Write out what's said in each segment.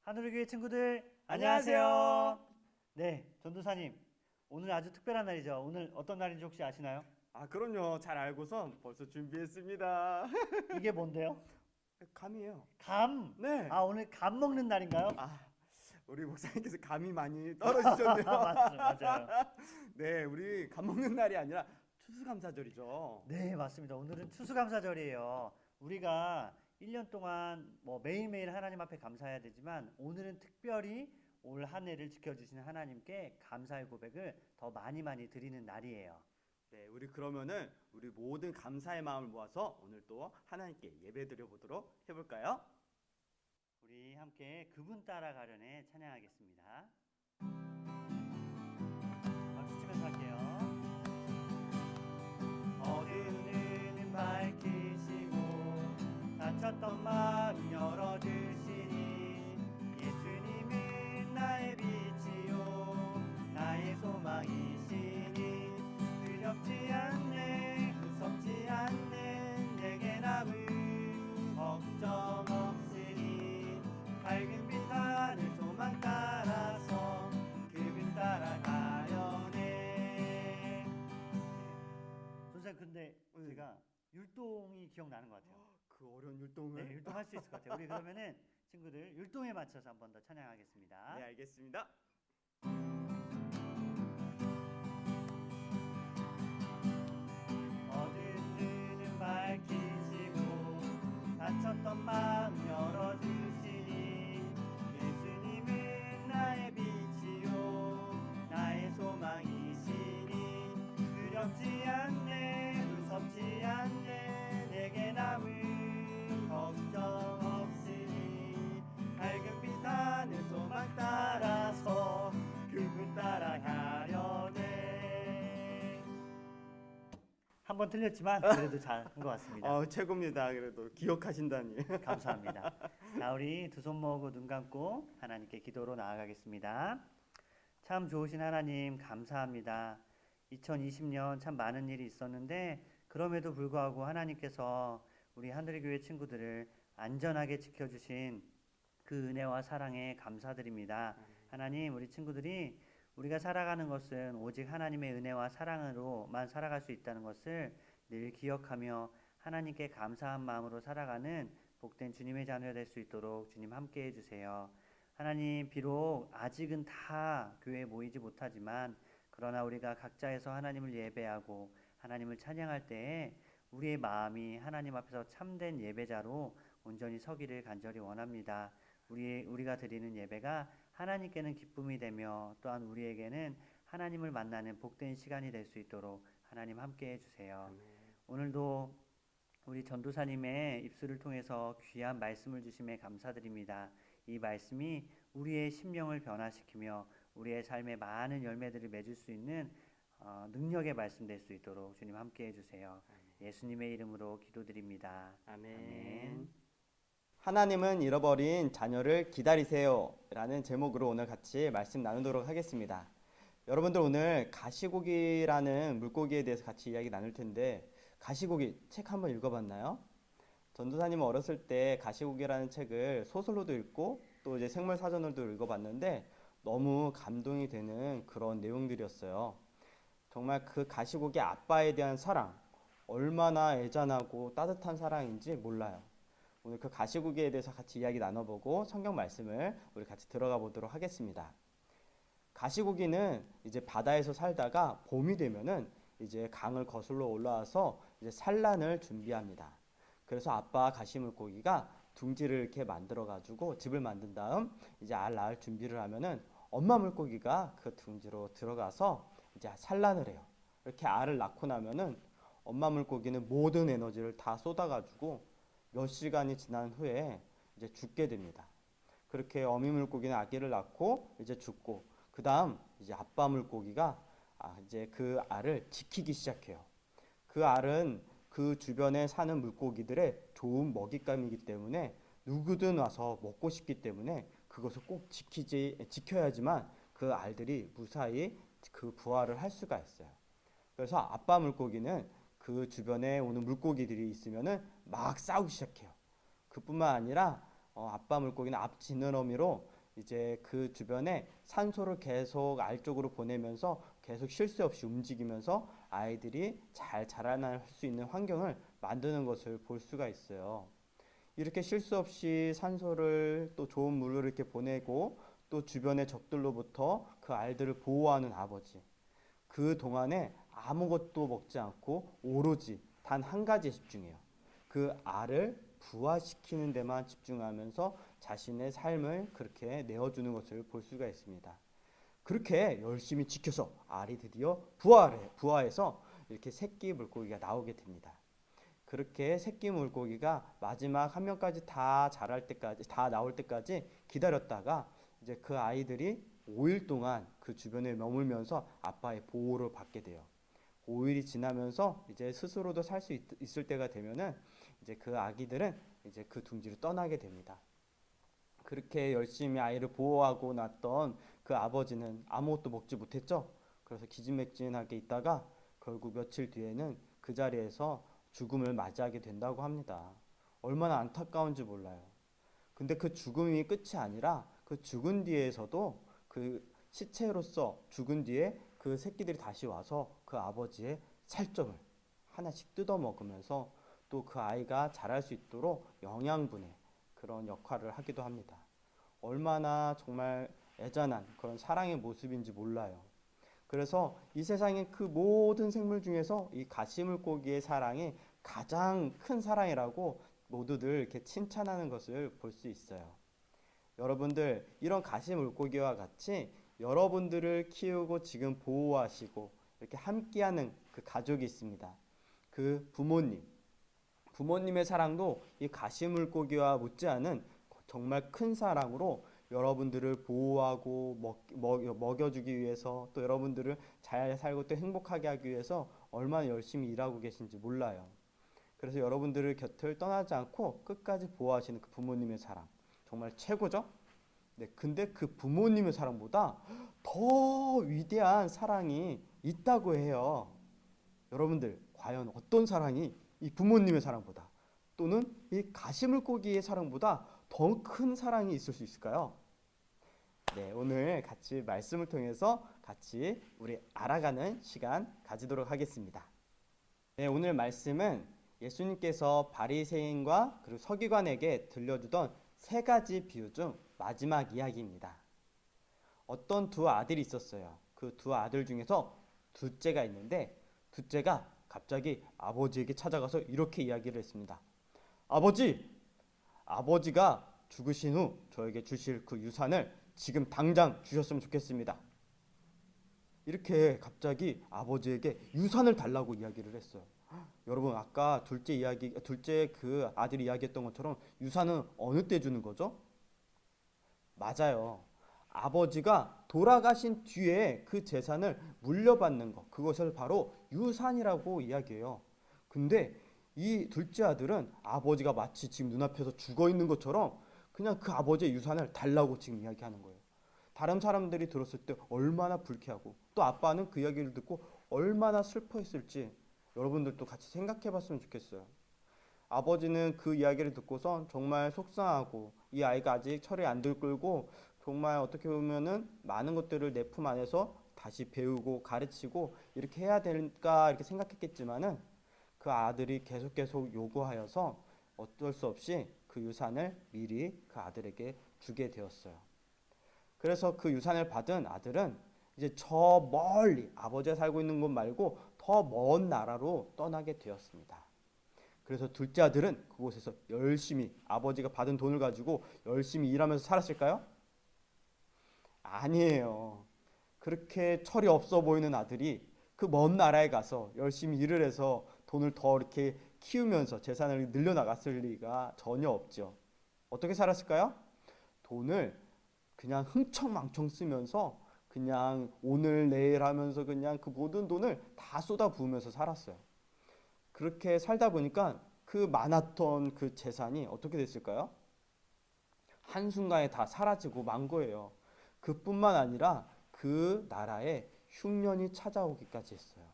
하늘의 교회 친구들 안녕하세요. 네, 전도사님 오늘 아주 특별한 날이죠. 오늘 어떤 날인지 혹시 아시나요? 그럼요. 잘 알고선 벌써 준비했습니다. 이게 뭔데요? 감이에요. 감! 네. 오늘 감 먹는 날인가요? 우리 목사님께서 감이 많이 떨어지셨네요. 맞아요. 네, 우리 감 먹는 날이 아니라 추수감사절이죠. 네, 맞습니다. 오늘은 추수감사절이에요. 우리가 1년 동안 매일매일 하나님 앞에 감사해야 되지만 오늘은 특별히 올 한 해를 지켜주시는 하나님께 감사의 고백을 더 많이 드리는 날이에요. 네, 우리 그러면은 우리 모든 감사의 마음을 모아서 오늘 또 하나님께 예배 드려 보도록 해볼까요? 우리 함께 그분 따라가려네 찬양하겠습니다. 박수 치면서 할게요. 어두운 밝히시고 닫혔던 마음 열어주시니 예수님은 나의 빛이요 나의 소망이시니 두렵지 않네 무섭지 않네 내게 남은 걱정 없으니 밝은 빛 하늘 소망 따라서 그분 따라가려네. 선생님 근데 제가 율동이 기억나는 것 같아요. 그 어려운 율동을. 네, 율동할 수 있을 것 같아요. 우리 그러면은 친구들 율동에 맞춰서 한 번 더 찬양하겠습니다. 네, 알겠습니다. 어두운 눈은 밝히시고 닫혔던 마음 열어주시니 예수님은 나의 빛이요 나의 소망이시니 두렵지 않네 무섭지 않네 내게 남은 걱정 없으니 밝은 빛 하늘 소망 따라서 그분 따라가려네. 한 번 틀렸지만 그래도 잘한 것 같습니다. 최고입니다. 그래도 기억하신다니. 감사합니다. 자, 우리 두 손 모으고 눈 감고 하나님께 기도로 나아가겠습니다. 참 좋으신 하나님 감사합니다. 2020년 참 많은 일이 있었는데 그럼에도 불구하고 하나님께서 우리 하늘의 교회 친구들을 안전하게 지켜주신 그 은혜와 사랑에 감사드립니다. 하나님 우리 친구들이 우리가 살아가는 것은 오직 하나님의 은혜와 사랑으로만 살아갈 수 있다는 것을 늘 기억하며 하나님께 감사한 마음으로 살아가는 복된 주님의 자녀 될 수 있도록 주님 함께 해주세요. 하나님 비록 아직은 다 교회에 모이지 못하지만 그러나 우리가 각자에서 하나님을 예배하고 하나님을 찬양할 때에 우리의 마음이 하나님 앞에서 참된 예배자로 온전히 서기를 간절히 원합니다. 우리가 드리는 예배가 하나님께는 기쁨이 되며 또한 우리에게는 하나님을 만나는 복된 시간이 될 수 있도록 하나님 함께 해주세요. 오늘도 우리 전도사님의 입술을 통해서 귀한 말씀을 주심에 감사드립니다. 이 말씀이 우리의 심령을 변화시키며 우리의 삶에 많은 열매들을 맺을 수 있는 능력의 말씀 될 수 있도록 주님 함께 해주세요. 예수님의 이름으로 기도드립니다. 아멘. 하나님은 잃어버린 자녀를 기다리세요 라는 제목으로 오늘 같이 말씀 나누도록 하겠습니다. 여러분들 오늘 가시고기라는 물고기에 대해서 같이 이야기 나눌 텐데 가시고기 책 한번 읽어봤나요? 전도사님은 어렸을 때 가시고기라는 책을 소설로도 읽고 또 이제 생물사전으로도 읽어봤는데 너무 감동이 되는 그런 내용들이었어요. 정말 그 가시고기 아빠에 대한 사랑 얼마나 애잔하고 따뜻한 사랑인지 몰라요. 오늘 그 가시고기에 대해서 같이 이야기 나눠보고 성경 말씀을 우리 같이 들어가 보도록 하겠습니다. 가시고기는 이제 바다에서 살다가 봄이 되면은 이제 강을 거슬러 올라와서 이제 산란을 준비합니다. 그래서 아빠 가시물고기가 둥지를 이렇게 만들어 가지고 집을 만든 다음 이제 알 낳을 준비를 하면은 엄마 물고기가 그 둥지로 들어가서 이제 산란을 해요. 이렇게 알을 낳고 나면은 엄마 물고기는 모든 에너지를 다 쏟아 가지고 몇 시간이 지난 후에 이제 죽게 됩니다. 그렇게 어미 물고기는 아기를 낳고 이제 죽고 그 다음 이제 아빠 물고기가 이제 그 알을 지키기 시작해요. 그 알은 그 주변에 사는 물고기들의 좋은 먹잇감이기 때문에 누구든 와서 먹고 싶기 때문에 그것을 꼭 지켜야지만 그 알들이 무사히 그 부화를 할 수가 있어요. 그래서 아빠 물고기는 그 주변에 오는 물고기들이 있으면은 막 싸우기 시작해요. 그뿐만 아니라 아빠 물고기는 앞 지느러미로 이제 그 주변에 산소를 계속 알 쪽으로 보내면서 계속 쉴 새 없이 움직이면서 아이들이 잘 자라날 수 있는 환경을 만드는 것을 볼 수가 있어요. 이렇게 쉴 새 없이 산소를 또 좋은 물을 이렇게 보내고 또 주변의 적들로부터 그 알들을 보호하는 아버지. 그 동안에 아무것도 먹지 않고 오로지 단 한 가지에 집중해요. 그 알을 부화시키는 데만 집중하면서 자신의 삶을 그렇게 내어주는 것을 볼 수가 있습니다. 그렇게 열심히 지켜서 알이 드디어 부화해서 이렇게 새끼 물고기가 나오게 됩니다. 그렇게 새끼 물고기가 마지막 한 명까지 다 자랄 때까지, 다 나올 때까지 기다렸다가 이제 그 아이들이 5일 동안 그 주변에 머물면서 아빠의 보호를 받게 돼요. 5일이 지나면서 이제 스스로도 살 수 있을 때가 되면은 이제 그 아기들은 이제 그 둥지를 떠나게 됩니다. 그렇게 열심히 아이를 보호하고 났던 그 아버지는 아무것도 먹지 못했죠. 그래서 기진맥진하게 있다가 결국 며칠 뒤에는 그 자리에서 죽음을 맞이하게 된다고 합니다. 얼마나 안타까운지 몰라요. 근데 그 죽음이 끝이 아니라 그 죽은 뒤에서도 그 시체로서 죽은 뒤에 그 새끼들이 다시 와서 그 아버지의 살점을 하나씩 뜯어 먹으면서 또 그 아이가 자랄 수 있도록 영양분의 그런 역할을 하기도 합니다. 얼마나 정말 애잔한 그런 사랑의 모습인지 몰라요. 그래서 이 세상의 그 모든 생물 중에서 이 가시물고기의 사랑이 가장 큰 사랑이라고 모두들 이렇게 칭찬하는 것을 볼 수 있어요. 여러분들 이런 가시물고기와 같이 여러분들을 키우고 지금 보호하시고 이렇게 함께하는 그 가족이 있습니다. 그 부모님의 사랑도 이 가시물고기와 못지않은 정말 큰 사랑으로 여러분들을 보호하고 먹여주기 위해서 또 여러분들을 잘 살고 또 행복하게 하기 위해서 얼마나 열심히 일하고 계신지 몰라요. 그래서 여러분들을 곁을 떠나지 않고 끝까지 보호하시는 그 부모님의 사랑 정말 최고죠? 네, 근데 그 부모님의 사랑보다 더 위대한 사랑이 있다고 해요. 여러분들 과연 어떤 사랑이 이 부모님의 사랑보다 또는 이 가시물고기의 사랑보다 더 큰 사랑이 있을 수 있을까요? 네, 오늘 같이 말씀을 통해서 같이 우리 알아가는 시간 가지도록 하겠습니다. 네, 오늘 말씀은 예수님께서 바리새인과 그리고 서기관에게 들려주던 세 가지 비유 중 마지막 이야기입니다. 어떤 두 아들이 있었어요. 그 두 아들 중에서 둘째가 있는데 둘째가 갑자기 아버지에게 찾아가서 이렇게 이야기를 했습니다. 아버지가 죽으신 후 저에게 주실 그 유산을 지금 당장 주셨으면 좋겠습니다. 이렇게 갑자기 아버지에게 유산을 달라고 이야기를 했어요. 여러분 아까 둘째 그 아들이 이야기했던 것처럼 유산은 어느 때 주는 거죠? 맞아요. 아버지가 돌아가신 뒤에 그 재산을 물려받는 것, 그것을 바로 유산이라고 이야기해요. 근데 이 둘째 아들은 아버지가 마치 지금 눈앞에서 죽어 있는 것처럼 그냥 그 아버지의 유산을 달라고 지금 이야기하는 거예요. 다른 사람들이 들었을 때 얼마나 불쾌하고 또 아빠는 그 이야기를 듣고 얼마나 슬퍼했을지 여러분들도 같이 생각해 봤으면 좋겠어요. 아버지는 그 이야기를 듣고선 정말 속상하고 이 아이가 아직 철이 안 들끓고 정말 어떻게 보면은 많은 것들을 내 품 안에서 다시 배우고 가르치고 이렇게 해야 될까 이렇게 생각했겠지만은 그 아들이 계속 요구하여서 어쩔 수 없이 그 유산을 미리 그 아들에게 주게 되었어요. 그래서 그 유산을 받은 아들은 이제 저 멀리 아버지가 살고 있는 곳 말고 더 먼 나라로 떠나게 되었습니다. 그래서 둘째 아들은 그곳에서 열심히 아버지가 받은 돈을 가지고 열심히 일하면서 살았을까요? 아니에요. 그렇게 철이 없어 보이는 아들이 그 먼 나라에 가서 열심히 일을 해서 돈을 더 이렇게 키우면서 재산을 늘려나갔을 리가 전혀 없죠. 어떻게 살았을까요? 돈을 그냥 흥청망청 쓰면서 그냥 오늘 내일 하면서 그냥 그 모든 돈을 다 쏟아부으면서 살았어요. 그렇게 살다 보니까 그 많았던 그 재산이 어떻게 됐을까요? 한순간에 다 사라지고 만 거예요. 그뿐만 아니라 그 나라에 흉년이 찾아오기까지 했어요.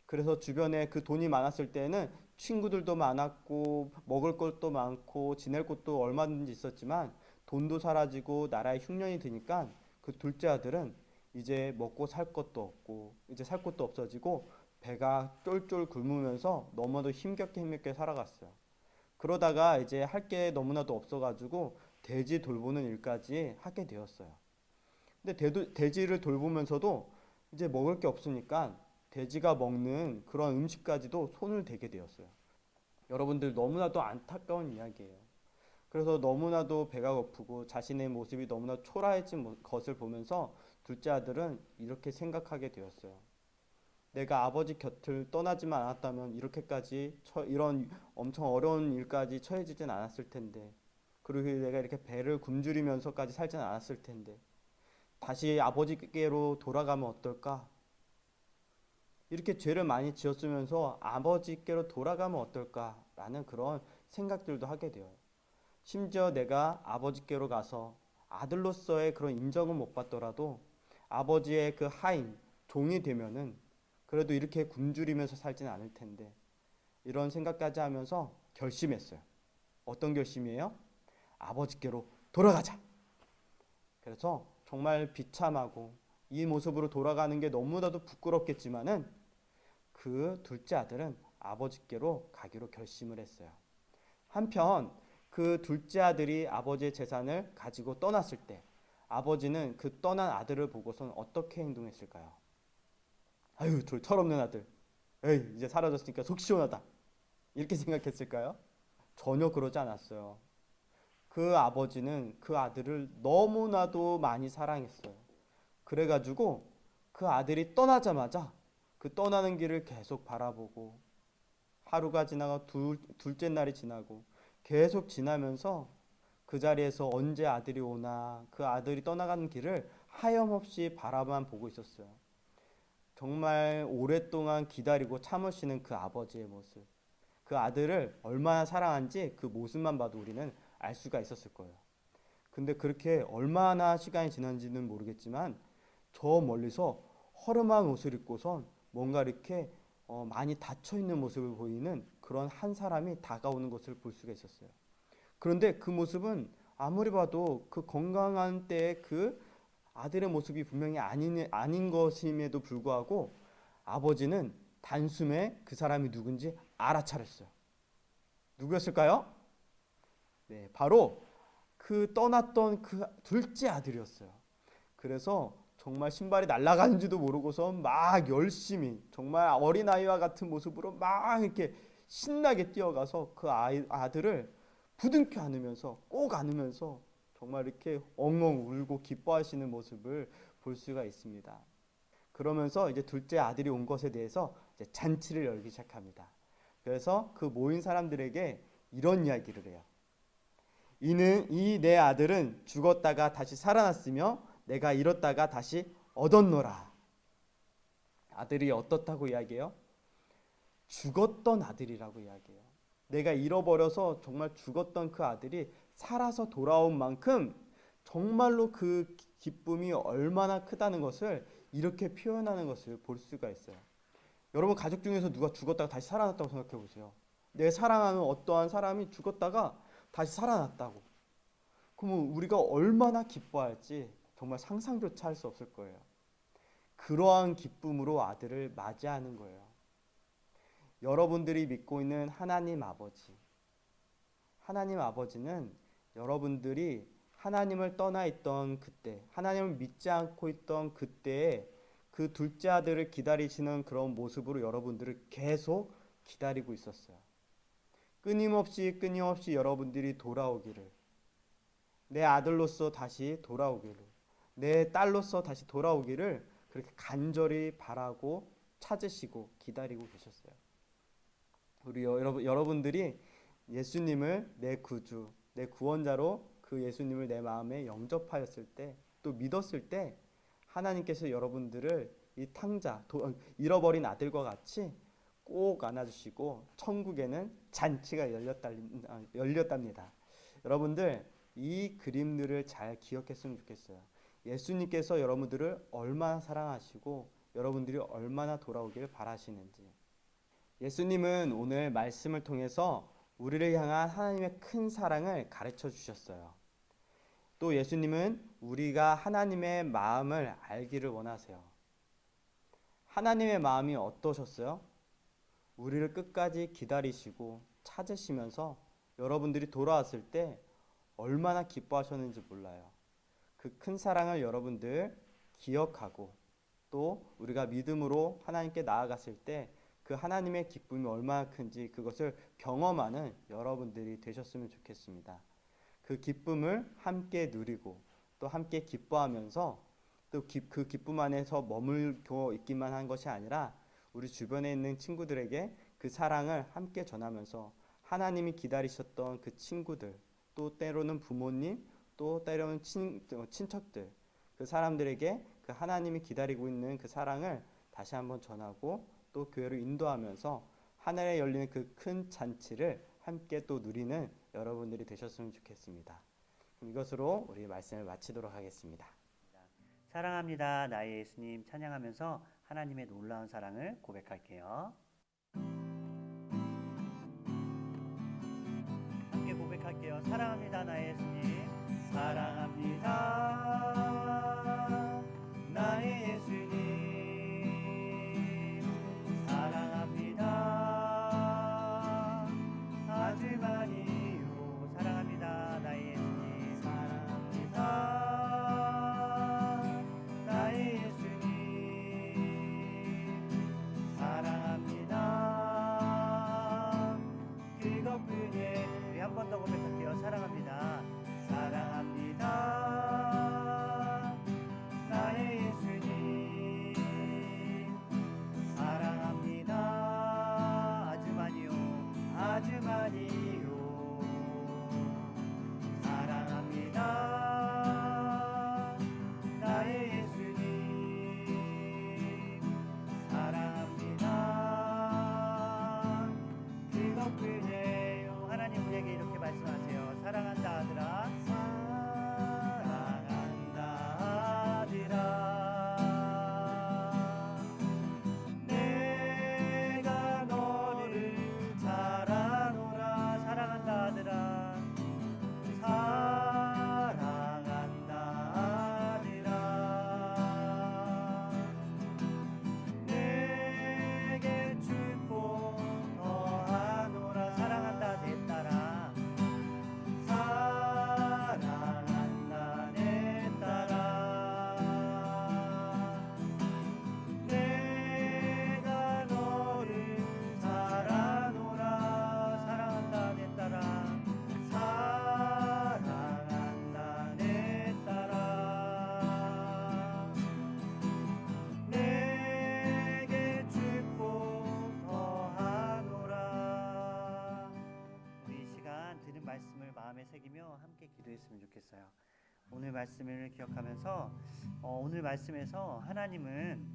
그래서 주변에 그 돈이 많았을 때는 친구들도 많았고 먹을 것도 많고 지낼 곳도 얼마든지 있었지만 돈도 사라지고 나라에 흉년이 드니까 그 둘째 아들은 이제 먹고 살 것도 없고 이제 살 것도 없어지고 배가 쫄쫄 굶으면서 너무나도 힘겹게 살아갔어요. 그러다가 이제 할 게 너무나도 없어가지고 돼지 돌보는 일까지 하게 되었어요. 근데 돼지를 돌보면서도 이제 먹을 게 없으니까 돼지가 먹는 그런 음식까지도 손을 대게 되었어요. 여러분들 너무나도 안타까운 이야기예요. 그래서 너무나도 배가 고프고 자신의 모습이 너무나 초라해진 것을 보면서 둘째 아들은 이렇게 생각하게 되었어요. 내가 아버지 곁을 떠나지만 않았다면 이렇게까지 이런 엄청 어려운 일까지 처해지진 않았을 텐데, 그리고 내가 이렇게 배를 굶주리면서까지 살진 않았을 텐데 다시 아버지께로 돌아가면 어떨까? 이렇게 죄를 많이 지었으면서 아버지께로 돌아가면 어떨까라는 그런 생각들도 하게 돼요. 심지어 내가 아버지께로 가서 아들로서의 그런 인정은 못 받더라도 아버지의 그 하인, 종이 되면은 그래도 이렇게 굶주리면서 살지는 않을 텐데, 이런 생각까지 하면서 결심했어요. 어떤 결심이에요? 아버지께로 돌아가자. 그래서 정말 비참하고 이 모습으로 돌아가는 게 너무나도 부끄럽겠지만은 그 둘째 아들은 아버지께로 가기로 결심을 했어요. 한편 그 둘째 아들이 아버지의 재산을 가지고 떠났을 때 아버지는 그 떠난 아들을 보고선 어떻게 행동했을까요? 아유, 철없는 아들. 에이, 이제 사라졌으니까 속 시원하다. 이렇게 생각했을까요? 전혀 그러지 않았어요. 그 아버지는 그 아들을 너무나도 많이 사랑했어요. 그래가지고 그 아들이 떠나자마자 그 떠나는 길을 계속 바라보고, 하루가 지나가 둘째 날이 지나고 계속 지나면서 그 자리에서 언제 아들이 오나 그 아들이 떠나가는 길을 하염없이 바라만 보고 있었어요. 정말 오랫동안 기다리고 참으시는 그 아버지의 모습, 그 아들을 얼마나 사랑한지 그 모습만 봐도 우리는 알 수가 있었을 거예요. 근데 그렇게 얼마나 시간이 지난지는 모르겠지만 저 멀리서 허름한 옷을 입고선 뭔가 이렇게 많이 닫혀있는 모습을 보이는 그런 한 사람이 다가오는 것을 볼 수가 있었어요. 그런데 그 모습은 아무리 봐도 그 건강한 때의 그 아들의 모습이 분명히 아닌 것임에도 불구하고 아버지는 단숨에 그 사람이 누군지 알아차렸어요. 누구였을까요? 네, 바로 그 떠났던 그 둘째 아들이었어요. 그래서 정말 신발이 날아가는지도 모르고서 막 열심히 정말 어린아이와 같은 모습으로 막 이렇게 신나게 뛰어가서 그 아들을 부둥켜 안으면서 꼭 안으면서 정말 이렇게 엉엉 울고 기뻐하시는 모습을 볼 수가 있습니다. 그러면서 이제 둘째 아들이 온 것에 대해서 이제 잔치를 열기 시작합니다. 그래서 그 모인 사람들에게 이런 이야기를 해요. 이 내 아들은 죽었다가 다시 살아났으며 내가 잃었다가 다시 얻었노라. 아들이 어떻다고 이야기해요? 죽었던 아들이라고 이야기해요. 내가 잃어버려서 정말 죽었던 그 아들이 살아서 돌아온 만큼 정말로 그 기쁨이 얼마나 크다는 것을 이렇게 표현하는 것을 볼 수가 있어요. 여러분 가족 중에서 누가 죽었다가 다시 살아났다고 생각해 보세요. 내 사랑하는 어떠한 사람이 죽었다가 다시 살아났다고. 그러면 우리가 얼마나 기뻐할지 정말 상상조차 할 수 없을 거예요. 그러한 기쁨으로 아들을 맞이하는 거예요. 여러분들이 믿고 있는 하나님 아버지. 하나님 아버지는 여러분들이 하나님을 떠나 있던 그때, 하나님을 믿지 않고 있던 그때에 그 둘째 아들을 기다리시는 그런 모습으로 여러분들을 계속 기다리고 있었어요. 끊임없이 여러분들이 돌아오기를, 내 아들로서 다시 돌아오기를, 내 딸로서 다시 돌아오기를 그렇게 간절히 바라고 찾으시고 기다리고 계셨어요. 우리 여러분들이 예수님을 내 구주, 내 구원자로 그 예수님을 내 마음에 영접하였을 때, 또 믿었을 때 하나님께서 여러분들을 이 잃어버린 아들과 같이 꼭 안아주시고 천국에는 잔치가 열렸답니다. 여러분들 이 그림들을 잘 기억했으면 좋겠어요. 예수님께서 여러분들을 얼마나 사랑하시고 여러분들이 얼마나 돌아오기를 바라시는지. 예수님은 오늘 말씀을 통해서 우리를 향한 하나님의 큰 사랑을 가르쳐 주셨어요. 또 예수님은 우리가 하나님의 마음을 알기를 원하세요. 하나님의 마음이 어떠셨어요? 우리를 끝까지 기다리시고 찾으시면서 여러분들이 돌아왔을 때 얼마나 기뻐하셨는지 몰라요. 그 큰 사랑을 여러분들 기억하고 또 우리가 믿음으로 하나님께 나아갔을 때 그 하나님의 기쁨이 얼마나 큰지 그것을 경험하는 여러분들이 되셨으면 좋겠습니다. 그 기쁨을 함께 누리고 또 함께 기뻐하면서 또 그 기쁨 안에서 머물고 있기만 한 것이 아니라 우리 주변에 있는 친구들에게 그 사랑을 함께 전하면서 하나님이 기다리셨던 그 친구들, 또 때로는 부모님, 또 때로는 친척들, 그 사람들에게 그 하나님이 기다리고 있는 그 사랑을 다시 한번 전하고 또 교회를 인도하면서 하늘에 열리는 그 큰 잔치를 함께 또 누리는 여러분들이 되셨으면 좋겠습니다. 그럼 이것으로 우리 말씀을 마치도록 하겠습니다. 사랑합니다. 나의 예수님 찬양하면서 하나님의 놀라운 사랑을 고백할게요. 함께 고백할게요. 사랑합니다. 나의 예수님. 사랑합니다. 나의 예수님. 사랑합니다. 아주 많이요. 사랑합니다. 나의 예수님. 사랑합니다. 나의 예수님. 사랑합니다. 그것뿐이에요. 우리 한 번 더 고백할게요. 사랑합니다. 사랑합니다. 나의 예수님. 사랑합니다. 아주 많이요. 아주 많이요. 사랑합니다. 나의 예수님. 사랑합니다. 그것뿐이에요. 하나님 우리에게 이렇게 말씀하세요. 사랑한다 아들아. 사랑한다 아들아. 내가 너를 잘 아노라. 사랑한다 아들아. 사랑한다 아들아. 내게 축복 더하노라. 사랑한다 내 딸아. 사랑한다 내 딸아. 내가 너를 잘 아노라. 사랑한다 내 딸아. 사랑한다 내 딸아. 내게 축복 더하노라. 우리 이 시간 들은 말씀을 마음에 새기며 함께 기도했으면 좋겠어요. 오늘 말씀을 기억하면서 오늘 말씀에서 하나님은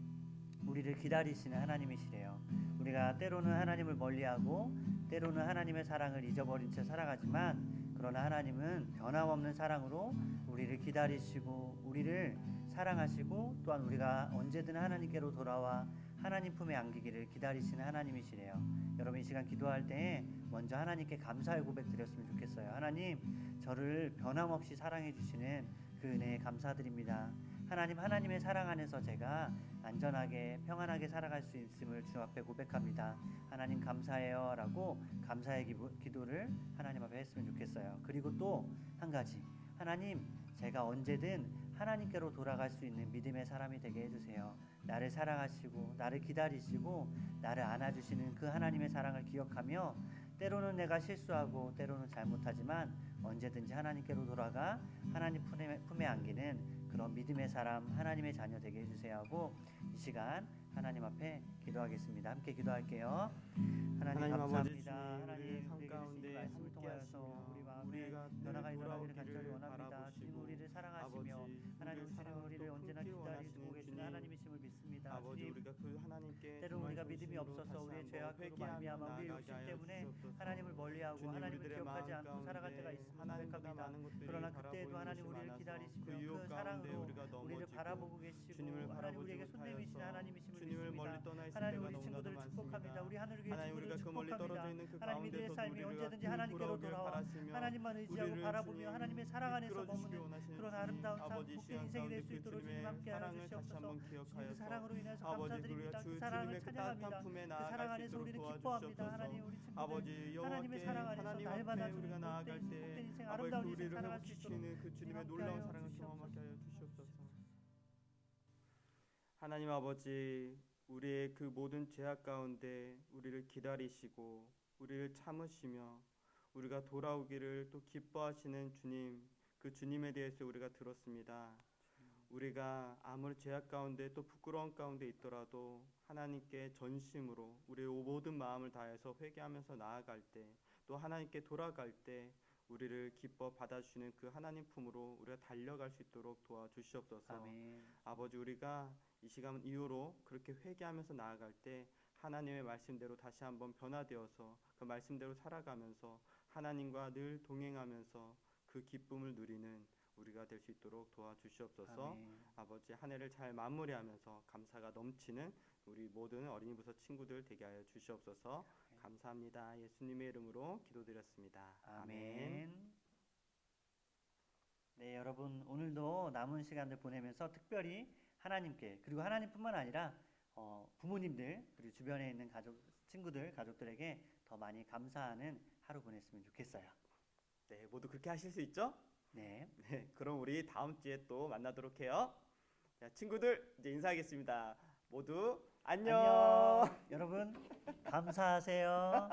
우리를 기다리시는 하나님이시래요. 우리가 때로는 하나님을 멀리하고 때로는 하나님의 사랑을 잊어버린 채 살아가지만 그러나 하나님은 변함없는 사랑으로 우리를 기다리시고 우리를 사랑하시고 또한 우리가 언제든 하나님께로 돌아와 하나님 품에 안기기를 기다리시는 하나님이시래요. 여러분 이 시간 기도할 때 먼저 하나님께 감사의 고백 드렸으면 좋겠어요. 하나님 저를 변함없이 사랑해 주시는 그 은혜에 감사드립니다. 하나님 하나님의 사랑 안에서 제가 안전하게 평안하게 살아갈 수 있음을 주 앞에 고백합니다. 하나님 감사해요 라고 감사의 기도를 하나님 앞에 했으면 좋겠어요. 그리고 또 한 가지 하나님 제가 언제든 하나님께로 돌아갈 수 있는 믿음의 사람이 되게 해주세요. 나를 사랑하시고 나를 기다리시고 나를 안아주시는 그 하나님의 사랑을 기억하며 때로는 내가 실수하고 때로는 잘못하지만 언제든지 하나님께로 돌아가 하나님 품에 안기는 그런 믿음의 사람 하나님의 자녀 되게 해주세요 하고 이 시간 하나님 앞에 기도하겠습니다. 함께 기도할게요. 하나님 감사합니다. 하나님 삶 우리에게 주신 가운데 말씀을 함께 통하여서 하시며 우리 마음에 우리가 변화가 늘 일어나기를 간절히 돌아오기를 원합니다. 바라보시고 주님 우리를 사랑하시며 아버지 하나님 우리를 주님 사랑을 우리를 또 언제나 품기 기다리고 원하시는 계시는 주님 하나님이심을 믿습니다. 아버지 주님 우리가 그 하나님께 때로 정말 우리가 정신을 믿음이 없어서 우리의 죄악으로 말미암아 우리의 욕심 때문에 하나님을 멀리하고 하나님을 기억하지 않고 살아갈 때가 있음을 고백합니다. 그러나 그때에도 하나님 우리를 기다리시며 그 사랑으로 우리를 바라보고 계시고 하나님 우리에게 손 내미시는 하나님이심을 믿습니다. 하나님 우리 친구들을 축복합니다. 우리 하늘교회 친구들을 축복합니다. 하나님 이들의 삶이 언제든지 하나님께로 돌아와 하나님만 의지하고 바라보며 하나님의 사랑 안에서 머무는 그런 아름다운 삶, 복된 인생이 될 수 있도록 주님 함께 하여 주시옵소서. 주님 그 사랑으로 인해서 감사드립니다. 그 사랑을 찬양합니다. 그 사랑 안에서 우리는 기뻐합니다. 하나님 우리 친구들 하나님의 사랑 안에서 날마다 주님 복된 인생 아름다운 인생 살아갈 수 있도록 그 주님 주님의 함께 놀라운 하여 사랑을 주시옵소서. 경험하게 하여 주시옵소서. 하나님 아버지, 우리의 그 모든 죄악 가운데 우리를 기다리시고 우리를 참으시며 우리가 돌아오기를 또 기뻐하시는 주님, 그 주님에 대해서 우리가 들었습니다. 우리가 아무리 죄악 가운데 또 부끄러운 가운데 있더라도 하나님께 전심으로 우리의 모든 마음을 다해서 회개하면서 나아갈 때, 또 하나님께 돌아갈 때 우리를 기뻐 받아주시는 그 하나님 품으로 우리가 달려갈 수 있도록 도와주시옵소서. 아멘. 아버지, 우리가 이 시간 이후로 그렇게 회개하면서 나아갈 때 하나님의 말씀대로 다시 한번 변화되어서 그 말씀대로 살아가면서 하나님과 늘 동행하면서 그 기쁨을 누리는 우리가 될 수 있도록 도와주시옵소서. 아멘. 아버지, 한 해를 잘 마무리하면서 감사가 넘치는 우리 모든 어린이 부서 친구들 되게 하여 주시옵소서. 감사합니다. 예수님의 이름으로 기도드렸습니다. 아멘. 네, 여러분 오늘도 남은 시간들 보내면서 특별히 하나님께 그리고 하나님뿐만 아니라 부모님들 그리고 주변에 있는 가족, 친구들, 가족들에게 더 많이 감사하는 하루 보냈으면 좋겠어요. 네, 모두 그렇게 하실 수 있죠? 네. 네, 그럼 우리 다음 주에 또 만나도록 해요. 자, 친구들 이제 인사하겠습니다. 모두 안녕. 여러분 감사하세요.